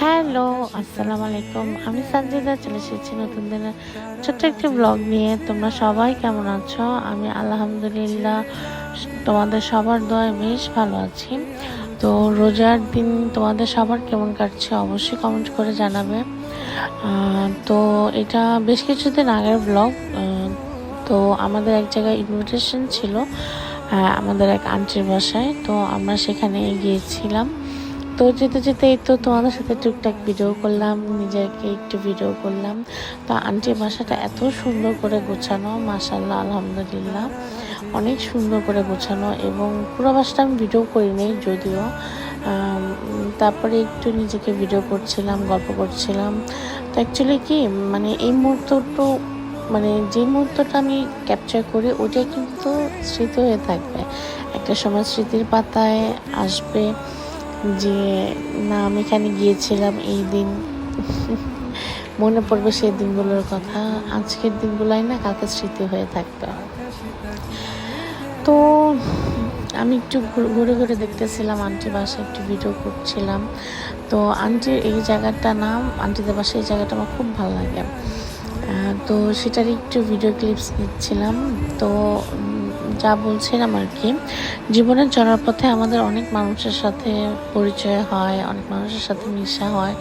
Hello, আসসালামু আলাইকুম। আমি সানজিদা চলে এসেছি নতুন দিনের ছোট্ট একটি ব্লগ নিয়ে। তোমরা সবাই কেমন আছো? আমি আলহামদুলিল্লাহ তোমাদের সবার দোয়ায় বেশ ভালো আছি। তো রোজার দিন তোমাদের সবার কেমন কাটছে অবশ্যই কমেন্ট করে জানাবে। তো এটা বেশ কিছুদিন আগের ব্লগ। তো আমাদের এক জায়গায় ইনভিটেশন ছিল আমাদের এক আন্টির বাসায়, তো আমরা সেখানে গিয়েছিলাম। তো যেতে যেতে এই তো তোমাদের সাথে টুকটাক ভিডিও করলাম, নিজেকে একটু ভিডিও করলাম। তো আন্টির বাসাটা এত সুন্দর করে গোছানো, মাশাআল্লাহ আলহামদুলিল্লাহ অনেক সুন্দর করে গোছানো, এবং পুরো বাসাটা আমি ভিডিও করিনি যদিও। তারপরে একটু নিজেকে ভিডিও করছিলাম, গল্প করছিলাম। তো অ্যাকচুয়ালি কি মানে এই মুহূর্তটা, মানে যে মুহূর্তটা আমি ক্যাপচার করি ওটা কিন্তু স্মৃতি হয়ে থাকবে, একটা সময় স্মৃতির পাতায় আসবে যে না আমি এখানে গিয়েছিলাম এই দিন। মনে পড়বে সেই দিনগুলোর কথা, আজকের দিনগুলোই না কালকে স্মৃতি হয়ে থাকবে। তো আমি একটু ঘুরে ঘুরে দেখতেছিলাম আন্টির বাসায়, একটু ভিডিও করছিলাম। তো আন্টির এই জায়গাটার নাম, আন্টিদের বাসায় এই জায়গাটা আমার খুব ভালো লাগে। তো সেটার একটু ভিডিও ক্লিপস নিচ্ছিলাম। তো যা বলছিলাম আর কি, জীবনের চলার পথে আমাদের অনেক মানুষের সাথে পরিচয় হয়, অনেক মানুষের সাথে মিশা হয়,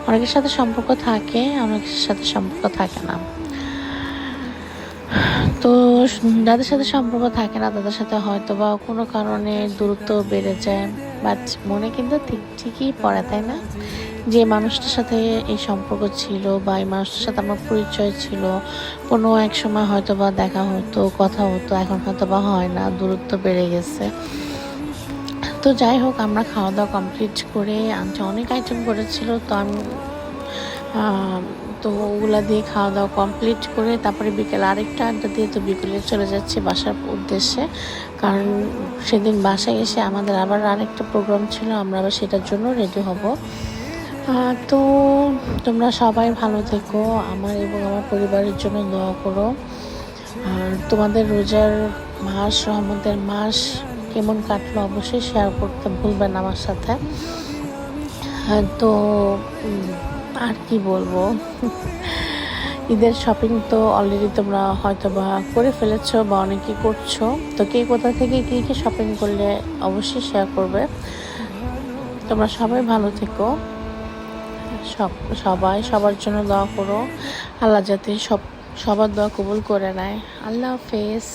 অনেকের সাথে সম্পর্ক থাকে, অনেকের সাথে সম্পর্ক থাকে না। তো যাদের সাথে সম্পর্ক থাকে না তাদের সাথে হয়তো বা কোনো কারণে দূরত্ব বেড়ে যায়, বাট মনে কিন্তু ঠিকই পড়ে, তাই না? যে মানুষটার সাথে এই সম্পর্ক ছিল বা এই মানুষটার সাথে আমার পরিচয় ছিল, কোনো এক সময় হয়তো বা দেখা হতো, কথা হতো, এখন হয়তো বা হয় না, দূরত্ব বেড়ে গেছে। তো যাই হোক, আমরা খাওয়া দাওয়া কমপ্লিট করে, আন্টি অনেক আইটেম করেছিল, তো আমি তো ওগুলা দিয়ে খাওয়া দাওয়া কমপ্লিট করে তারপরে বিকেল আরেকটা আড্ডা দিয়ে তো বিকেলে চলে যাচ্ছি বাসার উদ্দেশ্যে। কারণ সেদিন বাসায় এসে আমাদের আবার আরেকটা প্রোগ্রাম ছিল, আমরা আবার সেটার জন্য রেডি হব। তো তোমরা সবাই ভালো থেকো, আমার এবং আমার পরিবারের জন্য দোয়া করো। আর তোমাদের রোজার মাস, রহমতের মাস কেমন কাটলো অবশ্যই শেয়ার করতে ভুলবেন আমার সাথে। তো আর কি বলবো, ঈদের শপিং তো অলরেডি তোমরা হয়তো বা করে ফেলেছো বা অনেকে করছো। তো কে কোথা থেকে কী কী শপিং করলে অবশ্যই শেয়ার করবে। তোমরা সবাই ভালো থেকো, সবাই সবার জন্য দোয়া করো, আল্লাহ যাতে সবার দোয়া কবুল করে নেয়। আল্লাহ হাফেজ।